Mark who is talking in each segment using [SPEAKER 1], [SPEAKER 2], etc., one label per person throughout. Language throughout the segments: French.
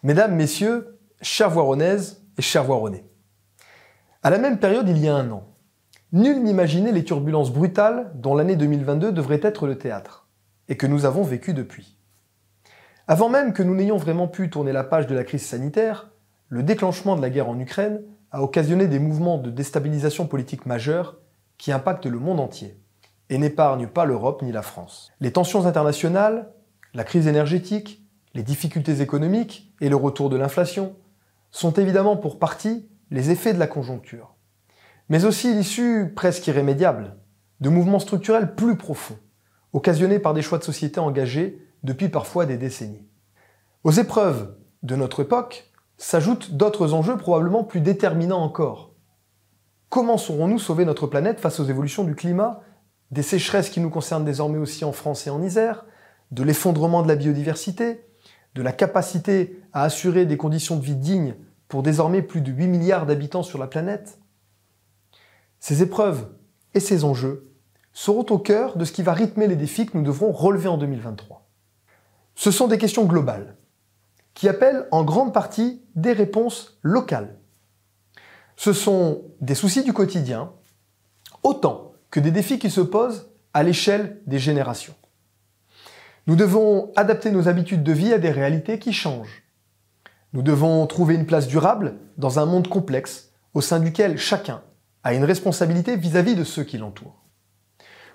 [SPEAKER 1] Mesdames, Messieurs, chères Voironnaises et chers Voironnais. À la même période, il y a un an, nul n'imaginait les turbulences brutales dont l'année 2022 devrait être le théâtre, et que nous avons vécu depuis. Avant même que nous n'ayons vraiment pu tourner la page de la crise sanitaire, le déclenchement de la guerre en Ukraine a occasionné des mouvements de déstabilisation politique majeurs qui impactent le monde entier, et n'épargnent pas l'Europe ni la France. Les tensions internationales, la crise énergétique, les difficultés économiques et le retour de l'inflation sont évidemment pour partie les effets de la conjoncture, mais aussi l'issue presque irrémédiable de mouvements structurels plus profonds, occasionnés par des choix de société engagés depuis parfois des décennies. Aux épreuves de notre époque s'ajoutent d'autres enjeux probablement plus déterminants encore. Comment saurons-nous sauver notre planète face aux évolutions du climat, des sécheresses qui nous concernent désormais aussi en France et en Isère, de l'effondrement de la biodiversité, de la capacité à assurer des conditions de vie dignes pour désormais plus de 8 milliards d'habitants sur la planète? Ces épreuves et ces enjeux seront au cœur de ce qui va rythmer les défis que nous devrons relever en 2023. Ce sont des questions globales, qui appellent en grande partie des réponses locales. Ce sont des soucis du quotidien, autant que des défis qui se posent à l'échelle des générations. Nous devons adapter nos habitudes de vie à des réalités qui changent. Nous devons trouver une place durable dans un monde complexe au sein duquel chacun a une responsabilité vis-à-vis de ceux qui l'entourent.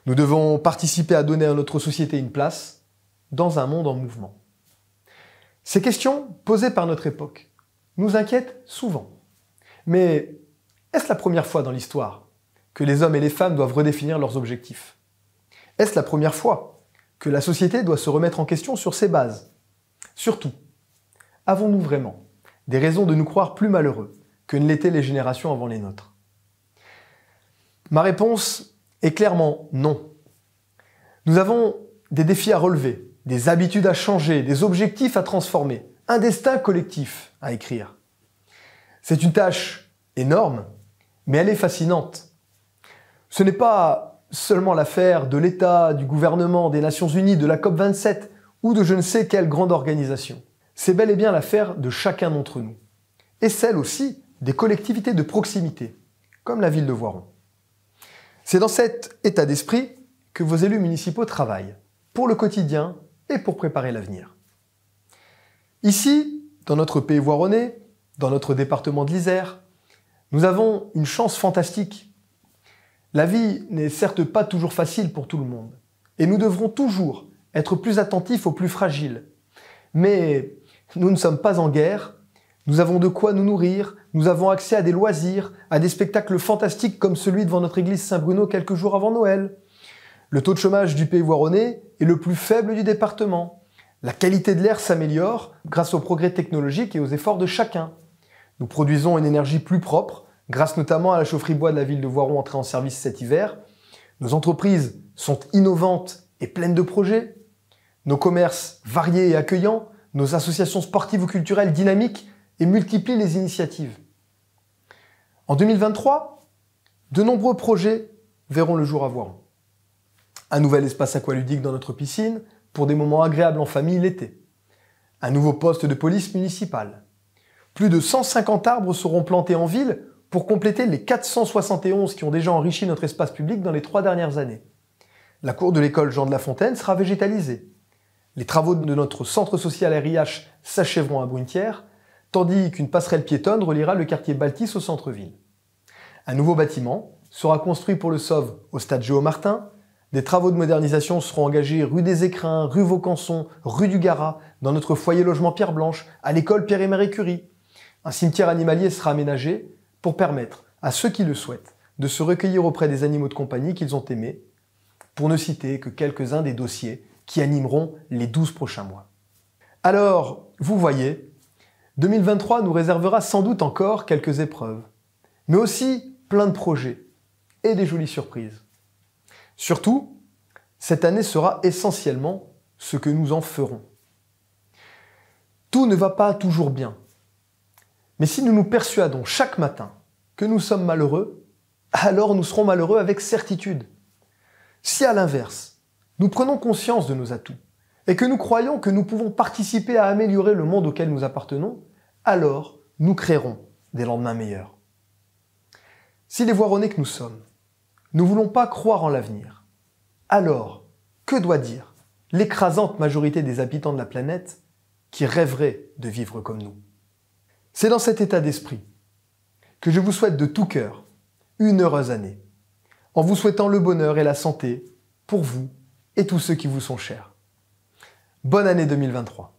[SPEAKER 1] Nous devons participer à donner à notre société une place dans un monde en mouvement. Ces questions posées par notre époque nous inquiètent souvent. Mais est-ce la première fois dans l'histoire que les hommes et les femmes doivent redéfinir leurs objectifs? Est-ce la première fois que la société doit se remettre en question sur ses bases? Surtout, avons-nous vraiment des raisons de nous croire plus malheureux que ne l'étaient les générations avant les nôtres? Ma réponse est clairement non. Nous avons des défis à relever, des habitudes à changer, des objectifs à transformer, un destin collectif à écrire. C'est une tâche énorme, mais elle est fascinante. Ce n'est pas seulement l'affaire de l'État, du gouvernement, des Nations Unies, de la COP27 ou de je ne sais quelle grande organisation. C'est bel et bien l'affaire de chacun d'entre nous. Et celle aussi des collectivités de proximité, comme la ville de Voiron. C'est dans cet état d'esprit que vos élus municipaux travaillent, pour le quotidien et pour préparer l'avenir. Ici, dans notre pays voironnais, dans notre département de l'Isère, nous avons une chance fantastique. La vie n'est certes pas toujours facile pour tout le monde, et nous devrons toujours être plus attentifs aux plus fragiles. Mais nous ne sommes pas en guerre, nous avons de quoi nous nourrir, nous avons accès à des loisirs, à des spectacles fantastiques comme celui devant notre église Saint-Bruno quelques jours avant Noël. Le taux de chômage du pays voironnais est le plus faible du département. La qualité de l'air s'améliore grâce aux progrès technologiques et aux efforts de chacun. Nous produisons une énergie plus propre, grâce notamment à la chaufferie bois de la ville de Voiron entrée en service cet hiver. Nos entreprises sont innovantes et pleines de projets. Nos commerces variés et accueillants, nos associations sportives ou culturelles dynamiques et multiplient les initiatives. En 2023, de nombreux projets verront le jour à Voiron. Un nouvel espace aqualudique dans notre piscine pour des moments agréables en famille l'été. Un nouveau poste de police municipale. Plus de 150 arbres seront plantés en ville pour compléter les 471 qui ont déjà enrichi notre espace public dans les 3 dernières années. La cour de l'école Jean de La Fontaine sera végétalisée. Les travaux de notre centre social RIH s'achèveront à Brunetière, tandis qu'une passerelle piétonne reliera le quartier Baltis au centre-ville. Un nouveau bâtiment sera construit pour le SOV au stade Géo-Martin. Des travaux de modernisation seront engagés rue des Écrins, rue Vaucanson, rue du Garat, dans notre foyer logement Pierre Blanche, à l'école Pierre et Marie Curie. Un cimetière animalier sera aménagé pour permettre à ceux qui le souhaitent de se recueillir auprès des animaux de compagnie qu'ils ont aimés, pour ne citer que quelques-uns des dossiers qui animeront les 12 prochains mois. Alors, vous voyez, 2023 nous réservera sans doute encore quelques épreuves, mais aussi plein de projets et des jolies surprises. Surtout, cette année sera essentiellement ce que nous en ferons. Tout ne va pas toujours bien. Mais si nous nous persuadons chaque matin que nous sommes malheureux, alors nous serons malheureux avec certitude. Si à l'inverse, nous prenons conscience de nos atouts et que nous croyons que nous pouvons participer à améliorer le monde auquel nous appartenons, alors nous créerons des lendemains meilleurs. Si les Voironnais que nous sommes, nous ne voulons pas croire en l'avenir, alors que doit dire l'écrasante majorité des habitants de la planète qui rêveraient de vivre comme nous? C'est dans cet état d'esprit que je vous souhaite de tout cœur une heureuse année, en vous souhaitant le bonheur et la santé pour vous et tous ceux qui vous sont chers. Bonne année 2023.